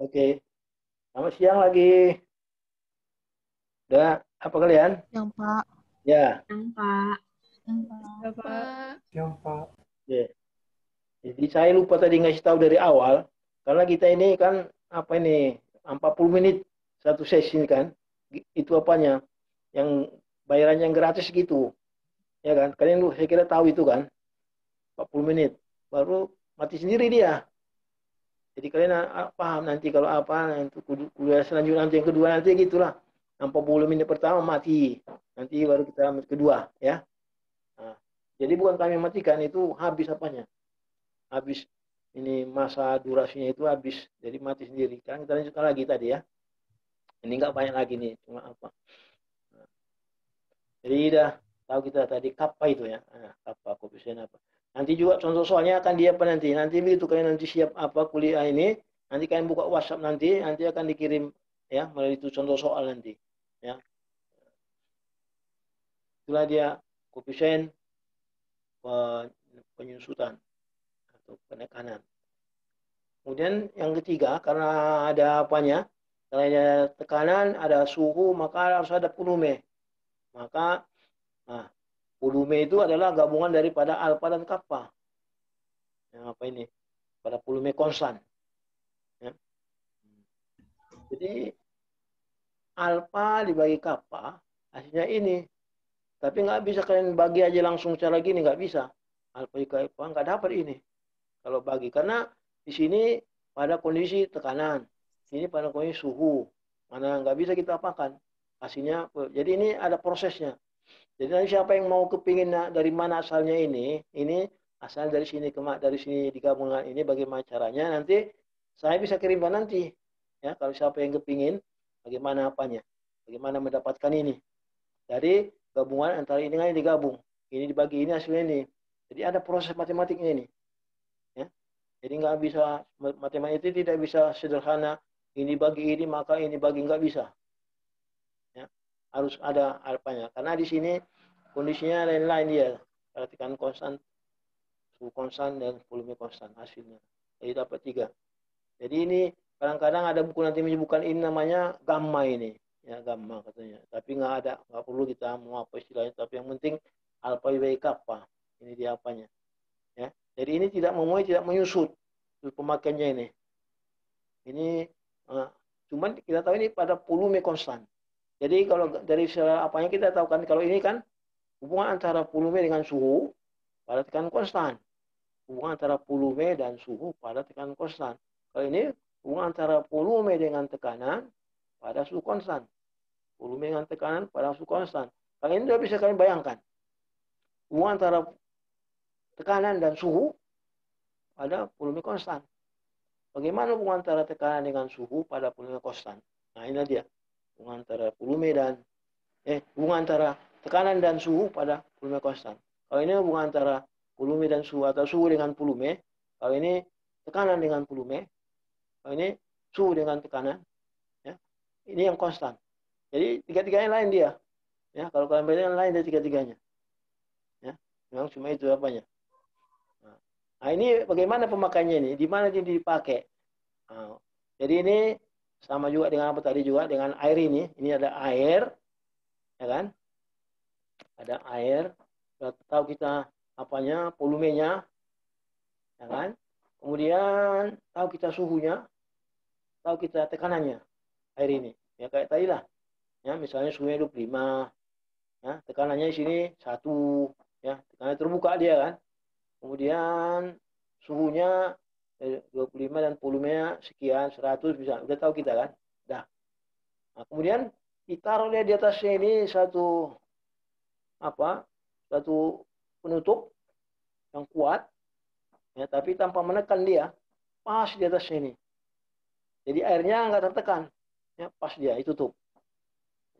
Oke, selamat siang lagi. Udah apa kalian? Yang Pak. Ya, Yang Pak, Yang Pak. Bapak, Siang, Pak. ya. Jadi saya lupa tadi ngasih tahu dari awal, karena kita ini kan apa ini 40 menit satu sesi kan, itu apanya, yang bayarannya yang gratis gitu, ya kan? Kalian lu saya kira tahu itu kan, 40 menit, baru mati sendiri dia. Jadi kalian paham nanti kalau apa nanti kuliah selanjutnya nanti yang kedua nanti gitulah. 40 menit pertama mati, nanti baru kita kedua ya. Nah, jadi bukan kami matikan itu habis apanya, habis ini masa durasinya itu habis, jadi mati sendiri. Kan kita lanjutkan lagi tadi ya. Ini nggak banyak lagi nih, cuma apa. Nah, jadi udah tahu kita tadi kappa itu ya, nah, kappa koefisien apa. Nanti juga contoh soalnya akan dia apa nanti. Nanti begitu kalian nanti siap apa kuliah ini, nanti kalian buka WhatsApp nanti akan dikirim ya melalui itu contoh soal nanti. Ya, itulah dia koefisien penyusutan atau penekanan. Kemudian yang ketiga, karena ada apanya, karena ada tekanan, ada suhu, maka harus ada volume. Maka, nah, volume itu adalah gabungan daripada alfa dan kappa. Yang apa ini? Pada volume konstan. Ya. Jadi, alfa dibagi kappa, hasilnya ini. Tapi nggak bisa kalian bagi aja langsung cara gini, nggak bisa. Alfa dibagi kappa nggak dapat ini. Kalau bagi, karena di sini pada kondisi tekanan, ini pada kondisi suhu, mana nggak bisa kita apakan hasilnya. Jadi ini ada prosesnya. Jadi nanti siapa yang mau kepingin dari mana asalnya ini asal dari sini dari sini digabungkan ini bagaimana caranya nanti saya bisa kirimkan nanti ya kalau siapa yang kepingin bagaimana apanya, bagaimana mendapatkan ini dari gabungan antara ini dengan ini digabung, ini dibagi ini hasilnya ini. Jadi ada proses matematiknya ini. Ya. Jadi nggak bisa matematika itu tidak bisa sederhana ini bagi ini maka ini bagi nggak bisa. Ya. Harus ada apanya. Karena di sini kondisinya lain-lain dia. Perhatikan konstan, suhu konstan dan volume konstan hasilnya. Jadi dapat tiga. Jadi ini kadang-kadang ada buku nanti menyebutkan ini namanya gamma ini. Ya gamma katanya. Tapi nggak perlu kita mau apa istilahnya. Tapi yang penting alpha by kappa. Ini dia apanya. Ya. Jadi ini tidak memuai, tidak menyusut pemakaiannya ini. Ini cuman kita tahu ini pada volume konstan. Jadi kalau dari apanya kita tahu kan kalau ini kan hubungan antara volume dengan suhu pada tekanan konstan. Hubungan antara volume dan suhu pada tekanan konstan. Kalau ini hubungan antara volume dengan tekanan pada suhu konstan. Volume dengan tekanan pada suhu konstan. Kalau ini sudah bisa kalian bayangkan. Hubungan antara tekanan dan suhu pada volume konstan. Bagaimana hubungan antara tekanan dengan suhu pada volume konstan? Nah, ini dia. Hubungan antara volume dan hubungan antara tekanan dan suhu pada volume konstan. Kalau ini hubungan antara volume dan suhu atau suhu dengan volume. Kalau ini tekanan dengan volume. Kalau ini suhu dengan tekanan. Ya. Ini yang konstan. Jadi tiga-tiganya lain dia. Ya, kalau kalian bayangkan lain dari tiga-tiganya. Ya, memang cuma itu apanya. Nah, ini bagaimana pemakaiannya ini? Di mana ini dipakai? Nah, jadi ini sama juga dengan apa tadi juga dengan air ini. Ini ada air, ya kan? Ada air. Sudah tahu kita apanya, volumenya, ya kan? Kemudian tahu kita suhunya, tahu kita tekanannya air ini. Ya kayak tadi lah. Ya, misalnya suhunya 25, ya, tekanannya di sini 1, ya, tekanan terbuka dia kan. Kemudian suhunya 25 dan volumenya sekian 100 bisa. Udah tahu kita kan? Dah. Nah, kemudian ditaruh dia di atasnya ini apa? Satu penutup yang kuat ya, tapi tanpa menekan dia. Pas di atasnya ini. Jadi airnya nggak tertekan. Ya, pas dia ditutup.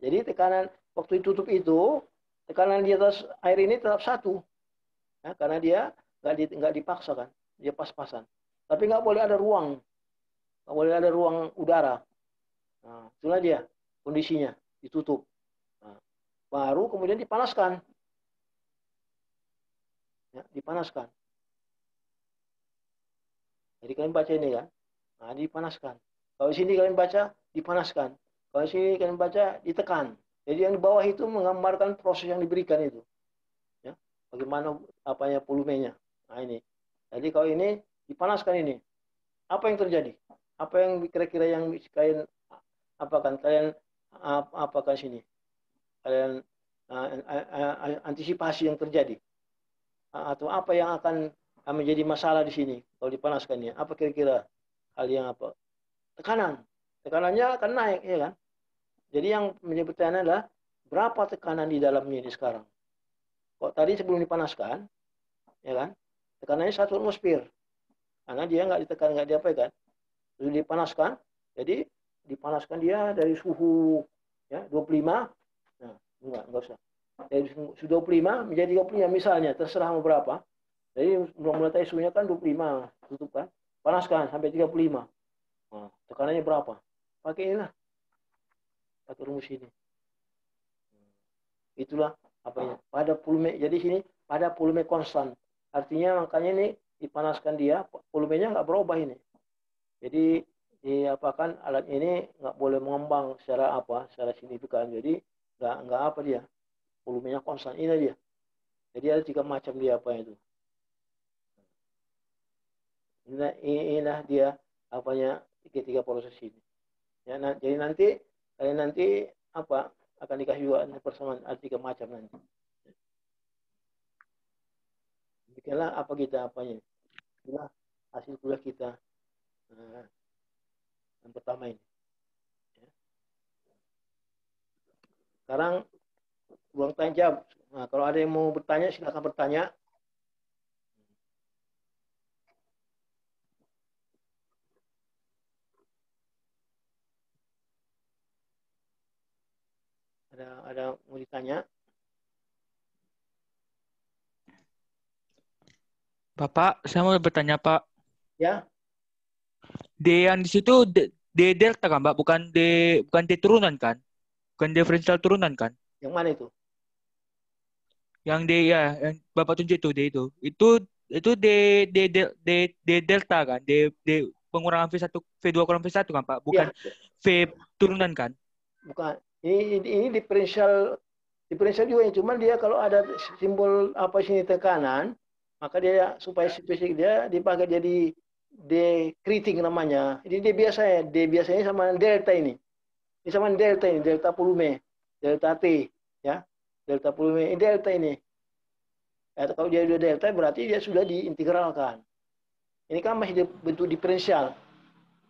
Jadi tekanan waktu ditutup itu tekanan di atas air ini tetap satu. Ya, karena dia nggak dipaksa kan. Dia pas-pasan. Tapi nggak boleh ada ruang. Nggak boleh ada ruang udara. Nah, itulah dia kondisinya ditutup. Nah, baru kemudian dipanaskan, ya, dipanaskan. Jadi kalian baca ini kan, nah dipanaskan. Kalau di sini kalian baca dipanaskan. Kalau di sini kalian baca ditekan. Jadi yang di bawah itu menggambarkan proses yang diberikan itu. Ya. Bagaimana apanya volumenya. Nah ini. Jadi kalau ini dipanaskan ini, apa yang terjadi? Apa yang kira-kira yang kalian apakan? Kalian apakan sini? Kalian antisipasi yang terjadi? Atau apa yang akan menjadi masalah di sini kalau dipanaskannya? Apa kira-kira hal yang apa? Tekanan. Tekanannya akan naik, ya kan? Jadi yang menjadi pertanyaan adalah berapa tekanan di dalamnya ini sekarang? Kok tadi sebelum dipanaskan, ya kan? Tekanannya 1 atmosfer. Karena dia nggak ditekan, nggak diapakan. Lalu dipanaskan, jadi dipanaskan dia dari suhu ya 25, nah enggak usah. Dari suhu 25 menjadi 35 misalnya, terserah mau berapa. Jadi mulai tadi suhunya kan 25, tutup kan. Panaskan sampai 35. Nah, tekanannya berapa? Pakai inilah, pakai rumus ini. Itulah apanya. Pada volume, jadi sini pada volume konstan. Artinya makanya ini dipanaskan dia, volumenya nggak berubah ini. Jadi diapakan alat ini nggak boleh mengembang secara apa, secara signifikan. Jadi nggak apa dia, volumenya konstan ini dia. Jadi ada 3 macam dia apa itu. Inilah dia apanya ketiga proses ini. Ya, jadi nanti apa akan dikasih juga persamaan ada 3 macam nanti. Demikianlah apa kita apanya. Itulah hasil kuliah kita yang pertama ini. Ya. Sekarang ruang tanya jawab. Nah, kalau ada yang mau bertanya silakan bertanya. Ada mau ditanya? Bapak, saya mau bertanya, Pak. Ya. D yang di situ D delta kan, Pak? Bukan D turunan kan? Bukan diferensial turunan kan? Yang mana itu? Yang D ya, yang Bapak tunjuk itu D itu. Itu D delta kan? D pengurangan V1 V2 kurang V1 kan, Pak? Bukan Ya, V turunan kan? bukan. Ini diferensial juga, cuman dia kalau ada simbol apa sini tekanan, maka dia supaya spesifik dia dipakai jadi D keriting namanya. Ini D biasanya sama delta ini. Ini sama delta ini, delta volume, delta T, ya. Delta volume ini delta ini. Ya, kalau dia sudah delta berarti dia sudah diintegralkan. Ini kan masih bentuk diferensial.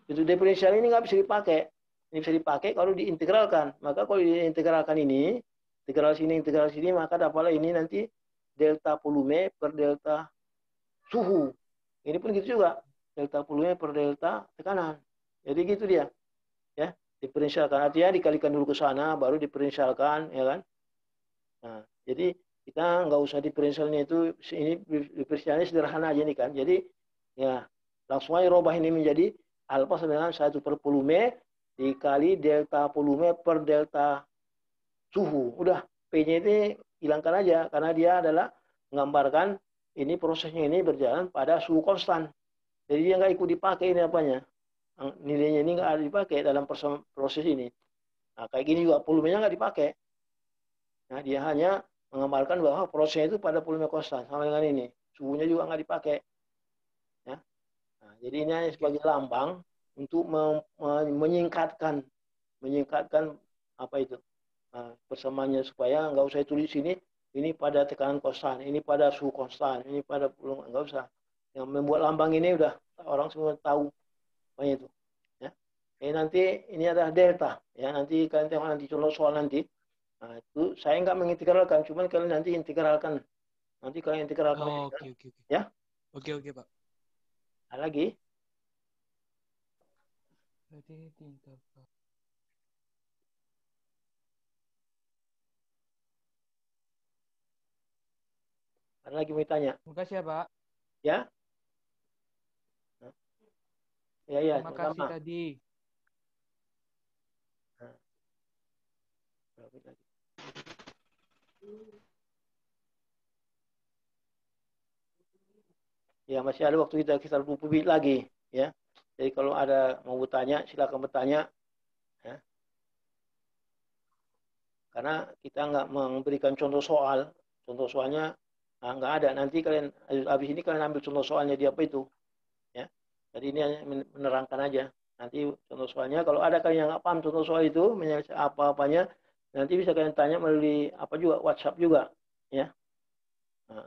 Bentuk diferensial ini nggak bisa dipakai. Ini bisa dipakai kalau diintegralkan. Maka kalau diintegralkan ini, integral sini, maka dapatlah ini nanti delta volume per delta suhu. Ini pun gitu juga. Delta volume per delta tekanan. Jadi gitu dia. Ya, diferensialkan. Artinya dikalikan dulu ke sana, baru diferensialkan, ya kan? Nah, jadi kita nggak usah diferensialnya itu, ini diferensialnya sederhana aja nih kan. Jadi ya langsung aja rubah ini menjadi alfa sama dengan 1 per volume dikali delta volume per delta suhu. Udah, P-nya ini hilangkan aja karena dia adalah menggambarkan ini prosesnya ini berjalan pada suhu konstan. Jadi dia nggak ikut dipakai ini apanya. Nilainya ini nggak ada dipakai dalam proses ini. Nah, kayak gini juga volumenya nggak dipakai. Nah, dia hanya menggambarkan bahwa prosesnya itu pada volume konstan sama dengan ini. Suhunya juga nggak dipakai. Ya. Nah, jadi ini hanya sebagai lambang untuk menyingkatkan apa itu persamaannya supaya nggak usah tulis ini pada tekanan konstan, ini pada suhu konstan, ini pada volume, nggak usah. Yang membuat lambang ini udah orang semua tahu apa itu. Ya. Nanti ini adalah delta. Ya, nanti kalian tengok nanti contoh soal nanti. Nah, itu saya nggak mengintegralkan, cuman kalian nanti integralkan. Nanti kalian integralkan. Oh, oke. Ya. Oke, Pak. Ada lagi? Ada lagi mau tanya? Terima kasih ya, Pak. Ya? Ya, Terima kasih sama-sama. tadi. Nah, ya, masih ada waktu kita sekitar 20 menit lagi, ya. Jadi kalau ada mau bertanya, silakan bertanya. Ya. Karena kita nggak memberikan contoh soal. Contoh soalnya nggak ada. Nanti kalian, habis ini kalian ambil contoh soalnya di apa itu. Ya. Jadi ini hanya menerangkan aja. Nanti contoh soalnya, kalau ada kalian yang nggak paham contoh soal itu, menyelesaikan apa-apanya, nanti bisa kalian tanya melalui apa juga, WhatsApp juga. Ya. Nah.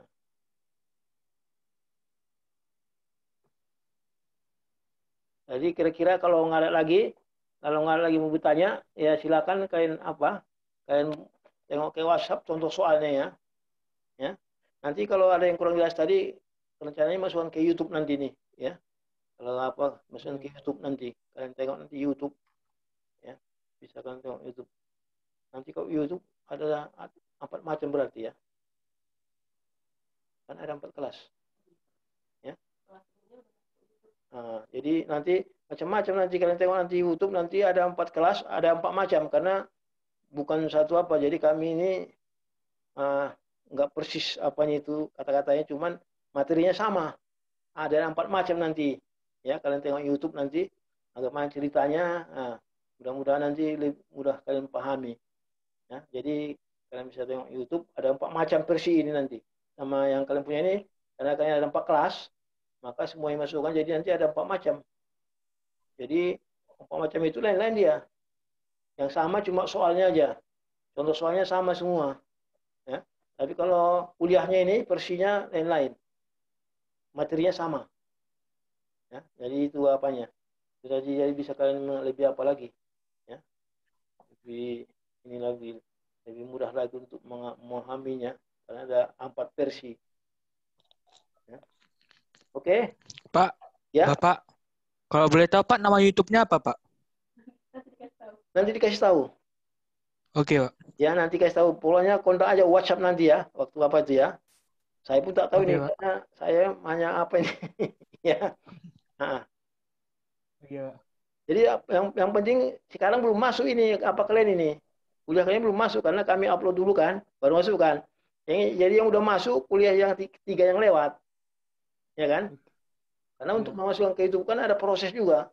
Jadi kira-kira kalau nggak ada lagi mau bertanya, ya silakan kalian kalian tengok ke WhatsApp contoh soalnya ya. Ya. Nanti kalau ada yang kurang jelas tadi, rencananya masukkan ke YouTube nanti nih, ya. Kalau masukkan ke YouTube nanti. Kalian tengok nanti YouTube, ya. Bisa kalian tengok YouTube. Nanti kalau YouTube ada 4 macam berarti ya. Kan ada 4 kelas, ya. Nah, jadi nanti macam-macam nanti kalian tengok nanti YouTube nanti ada 4 kelas, ada 4 macam karena bukan satu apa. Jadi kami ini nggak persis apanya itu kata-katanya, cuman materinya sama. Ada 4 macam nanti. Ya, kalian tengok YouTube nanti agak mana ceritanya. Nah, mudah-mudahan nanti lebih mudah kalian pahami. Ya, jadi kalian bisa tengok YouTube ada 4 macam versi ini nanti. Sama yang kalian punya ini, karena kalian ada 4 kelas, maka semua yang masukkan jadi nanti ada 4 macam. Jadi 4 macam itu lain-lain dia. Yang sama cuma soalnya aja. Contoh soalnya sama semua. Ya. Tapi kalau kuliahnya ini versinya lain-lain. Materinya sama. Ya. Jadi itu apanya. Jadi bisa kalian lebih apa lagi. Ya. Lebih ini lagi. Lebih mudah lagi untuk memahaminya. Karena ada 4 versi. Ya. Oke. Pak, Ya. Bapak, kalau boleh tahu Pak, nama YouTube-nya apa Pak? Nanti dikasih tahu. Oke Pak. Ya, nanti kasih tahu. Pokoknya kontak aja WhatsApp nanti ya. Waktu apa itu ya. Saya pun tak tahu Oke ini. Pak. Karena saya hanya apa ini. Ya. Nah. Oke Pak. Jadi yang penting sekarang belum masuk ini apa kalian ini. Kuliah kalian belum masuk karena kami upload dulu kan, baru masuk kan. Jadi yang udah masuk kuliah yang 3 yang lewat, ya kan? Karena untuk Iya. memasukkan ke itu kan ada proses juga.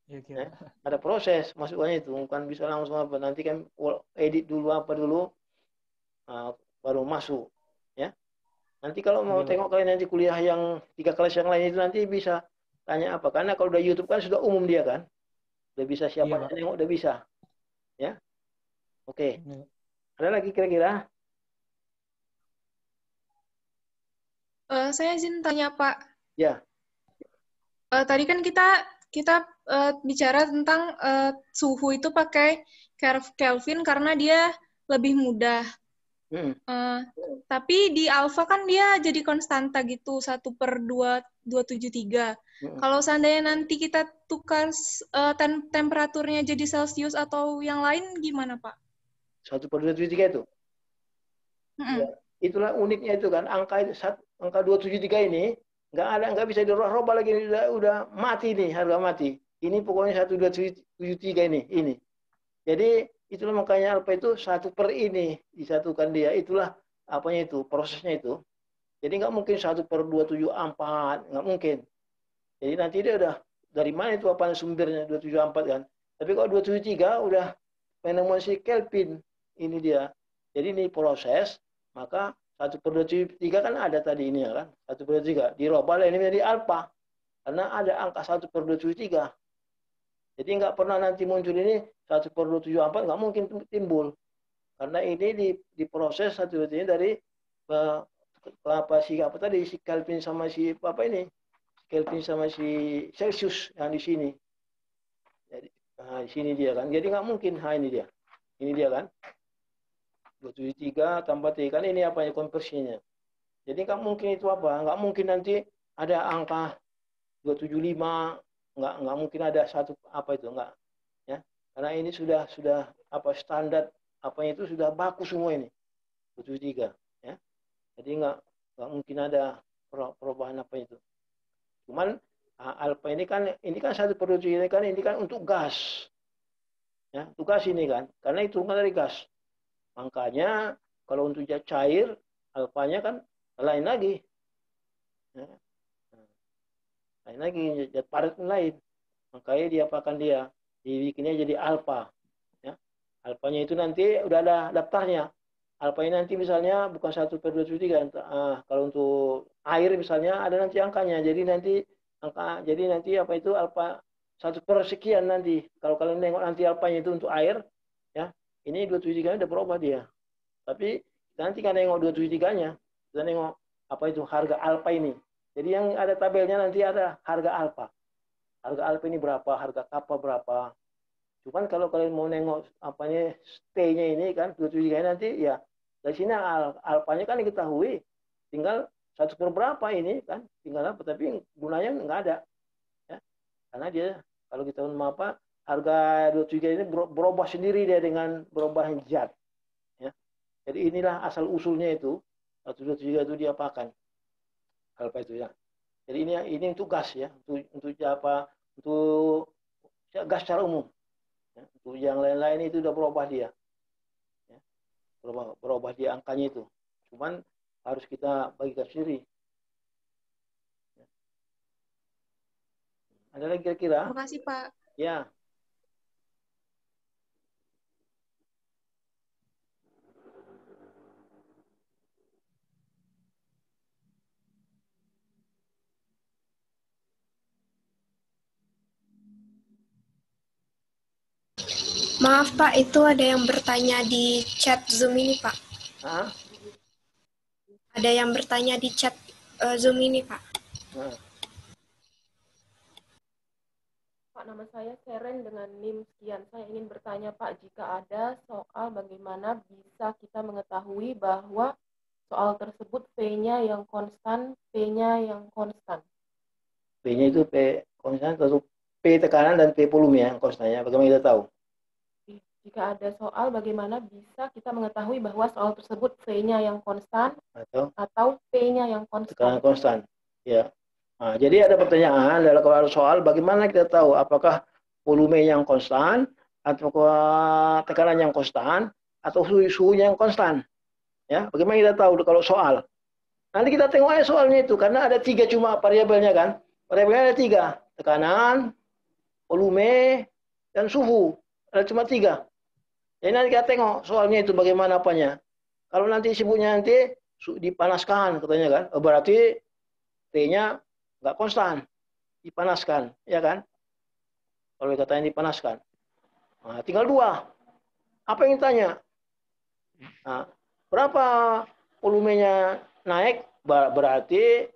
Iya, oke Ya. Pak. Ada proses masukkannya itu, bukan bisa langsung apa. Nanti kan edit dulu apa dulu, baru masuk. Ya. Nanti kalau mau Oke Pak. tengok kalian nanti kuliah yang 3 kelas yang lain itu nanti bisa tanya apa. Karena kalau udah YouTube kan sudah umum dia kan. Udah bisa Iya siapa Pak. yang nengok udah bisa. Ya. Oke. Iya. Ada lagi kira-kira? Saya izin tanya Pak. Ya. Tadi kan kita bicara tentang suhu itu pakai Kelvin karena dia lebih mudah. Tapi di alfa kan dia jadi konstanta gitu 1/273. Kalau seandainya nanti kita tukar temperaturnya jadi Celsius atau yang lain gimana Pak? 1/273 itu. Ya, itulah uniknya itu kan angka 273 ini nggak bisa dirubah lagi, udah mati nih, harga mati. Ini pokoknya 1/273 ini. Jadi itulah makanya alfa itu 1/ini disatukan dia. Itulah apanya itu prosesnya itu. Jadi nggak mungkin 1/274, nggak mungkin. Jadi nanti dia udah dari mana itu apa sumbernya 274 kan. Tapi kalau 273 udah penemuan si Kelvin ini dia. Jadi ini proses, maka 1/273 kan ada tadi ini ya kan. 1/273 dirubah ini menjadi alfa. Karena ada angka 1/273. Jadi nggak pernah nanti muncul ini 1/274, nggak mungkin timbul. Karena ini diproses 1/273 dari apa tadi si Kelvin sama si apa ini. Kelvin sama si Celsius yang di sini. Jadi di sini dia kan. Jadi nggak mungkin ini dia. Ini dia kan. 273 tambah T kan ini apa ya konversinya. Jadi nggak mungkin itu apa. Nggak mungkin nanti ada angka 275. Nggak mungkin ada satu apa itu nggak. Ya. Karena ini sudah apa standar apanya itu sudah baku semua ini. 273. Ya. Jadi nggak mungkin ada perubahan apa itu. Cuman alfa ini kan 1/2 ini kan untuk gas. Ya, untuk gas ini kan. Karena itu dari gas. Makanya kalau untuk cair alfanya kan lain lagi. Ya. lain lagi, zat padat lain. Makanya diapakan dia, dibikinnya jadi alfa. Ya. Alfanya itu nanti udah ada daftarnya. Alfanya nanti misalnya bukan 1/23. Kalau untuk air misalnya ada nanti angkanya. Jadi nanti apa itu alfa 1/sekian nanti. Kalau kalian nengok nanti alfanya itu untuk air, ya ini 2/3 udah berubah dia. Tapi nanti kan nengok 2/3-nya, kita nengok apa itu harga alfa ini. Jadi yang ada tabelnya nanti ada harga alfa. Harga alfa ini berapa, harga kappa berapa. Cuman kalau kalian mau nengok apanya T-nya ini kan 2/3 nanti ya dari sini alfanya kan diketahui. Tinggal 1/berapa ini kan, tinggal apa, tapi gunanya nggak ada. Ya. Karena dia kalau kita mau apa, harga 2/3 ini berubah sendiri dia dengan berubah zat. Ya. Jadi inilah asal usulnya itu 1/23 itu diapakan alfa itu ya. Jadi ini untuk gas ya, untuk apa, untuk gas secara umum. Ya. Untuk yang lain-lain itu udah berubah dia. Ya. Berubah dia angkanya itu. Cuman harus kita bagikan sendiri. Ya. Ada lagi kira-kira? Terima kasih, Pak. Ya. Maaf Pak, itu ada yang bertanya di chat Zoom ini Pak. Hah? Ada yang bertanya di chat Zoom ini Pak. Nah. Pak, nama saya Seren dengan NIM sekian. Saya ingin bertanya Pak, jika ada soal bagaimana bisa kita mengetahui bahwa soal tersebut P-nya yang konstan, P-nya yang konstan. P-nya itu P konstan atau P tekanan dan P volume yang konstannya. Bagaimana kita tahu? Jika ada soal bagaimana bisa kita mengetahui bahwa soal tersebut V-nya yang konstan atau P-nya yang konstan. Tekanan konstan. Ya. Nah, jadi ada pertanyaan dalam kalau ada soal bagaimana kita tahu apakah volume yang konstan atau tekanan yang konstan atau suhunya yang konstan. Ya, bagaimana kita tahu kalau soal? Nanti kita tengok aja soalnya itu karena ada 3 cuma variabelnya kan. Variabelnya ada 3, tekanan, volume, dan suhu. Ada cuma 3. Jadi nanti kita tengok soalnya itu bagaimana apanya. Kalau nanti sebutnya nanti dipanaskan katanya kan, berarti T-nya nggak konstan, dipanaskan, ya kan? Kalau katanya dipanaskan. Nah, tinggal 2. Apa yang ditanya? Nah, berapa volumenya naik? Berarti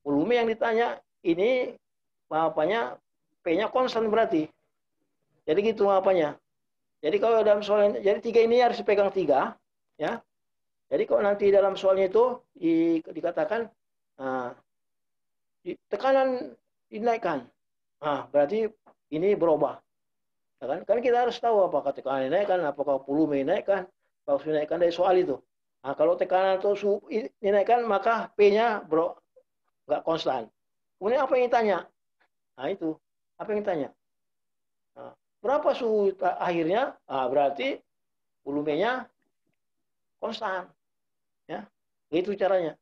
volume yang ditanya ini apanya? P-nya konstan berarti. Jadi gitu apanya? Jadi kalau dalam soal ini, jadi 3 ini harus dipegang 3, ya. Jadi kalau nanti dalam soalnya itu dikatakan tekanan dinaikkan, berarti ini berubah. Ya kan? Kan kita harus tahu apakah tekanan dinaikkan, apakah volume dinaikkan, kalau dinaikkan dari soal itu. Nah, kalau tekanan atau suhu dinaikkan, maka P-nya nggak konstan. Kemudian apa yang ditanya? Nah itu, apa yang ditanya? Nah, berapa suhu akhirnya? Berarti volumenya konstan. Ya, itu caranya.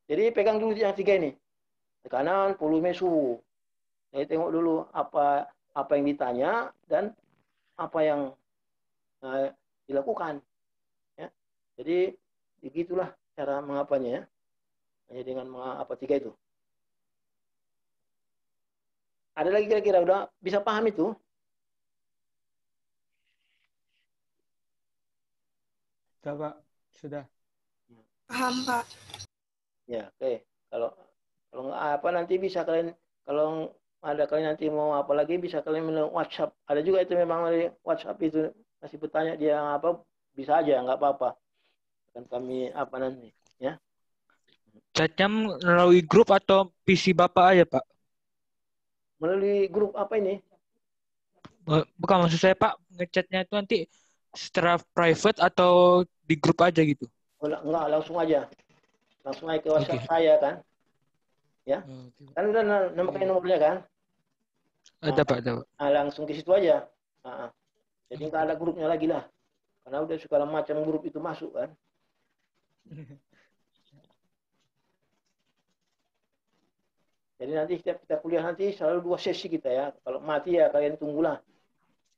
Jadi pegang dulu yang 3 ini. Tekanan, volume, suhu. Jadi tengok dulu apa yang ditanya dan apa yang dilakukan. Ya. Jadi begitulah cara mengapanya ya. Hanya dengan apa 3 itu. Ada lagi kira-kira udah bisa paham itu? Sudah, Pak. Sudah. Paham Pak. Ya, oke. Kalau nggak apa nanti bisa kalian, kalau ada kalian nanti mau apa lagi bisa kalian melalui WhatsApp. Ada juga itu memang dari WhatsApp itu masih bertanya dia apa, bisa aja nggak apa-apa. Akan kami apa nanti ya. Chatnya melalui grup atau PC Bapak aja, Pak? Melalui grup apa ini? Bukan, maksud saya Pak, ngechatnya itu nanti secara private atau di grup aja gitu? Enggak, langsung aja. Langsung aja ke WhatsApp saya kan. Ya. Kan udah namanya nomornya kan? Ada Pak, ada Pak. Langsung ke situ aja. Jadi nggak ada grupnya lagi lah. Karena udah segala macam grup itu masuk kan. Jadi nanti setiap kita kuliah nanti selalu 2 sesi kita ya. Kalau mati ya kalian tunggulah.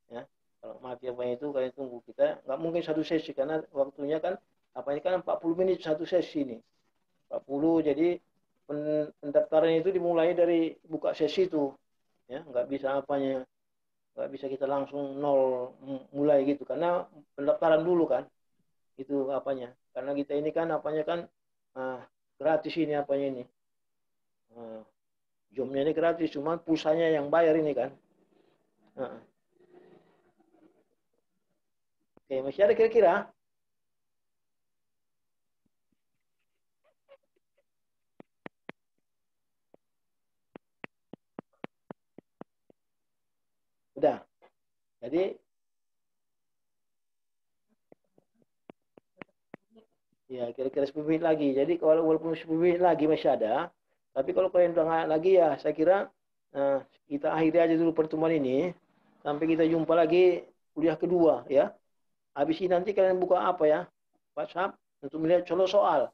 Ya. Kalau mati apa itu kalian tunggu. Kita nggak mungkin 1 sesi karena waktunya kan apanya kan 40 menit 1 sesi nih. 40 jadi pendaftaran itu dimulai dari buka sesi itu. Ya, nggak bisa apanya. Nggak bisa kita langsung nol mulai gitu karena pendaftaran dulu kan. Itu apanya. Karena kita ini kan apanya kan gratis ini apanya ini. Jomnya ini gratis, cuma pulsanya yang bayar ini kan. Oke, masih ada kira-kira? Udah. Jadi ya kira-kira 10 menit lagi. Jadi kalau walaupun 10 menit lagi masih ada, tapi kalau kalian udah nggak lagi ya saya kira kita akhiri aja dulu pertemuan ini. Sampai kita jumpa lagi kuliah kedua ya. Habis ini nanti kalian buka apa ya? WhatsApp untuk melihat contoh soal.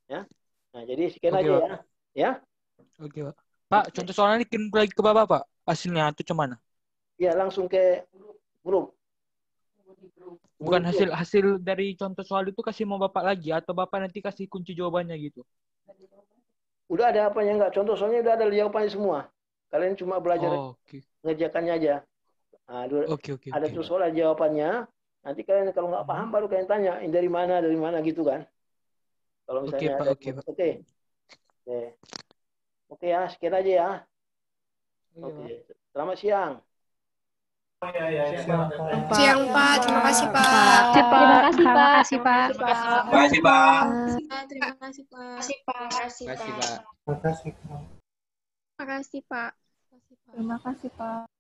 Ya. Nah, jadi sekian Oke, aja Pak. ya. Ya. Oke, Pak. Pak, contoh soalnya kirim lagi ke Bapak, Pak. Hasilnya itu cuman. Ya, langsung ke grup. Bukan hasil dari contoh soal itu kasih mau Bapak lagi atau Bapak nanti kasih kunci jawabannya gitu. Udah ada apanya enggak? Contoh soalnya udah ada jawabannya semua. Kalian cuma belajar ngerjakannya aja. Nah, ada tuh soal jawabannya. Nanti kalian kalau nggak paham baru kalian tanya ini dari mana gitu kan. Kalau misalnya ada. Oke ya, sekian aja ya. Oke. Selamat siang. Siang Pak, terima kasih Pak. Terima kasih Pak. Terima kasih Pak. Terima kasih Pak. Terima kasih Pak. Terima kasih Pak. Terima kasih Pak.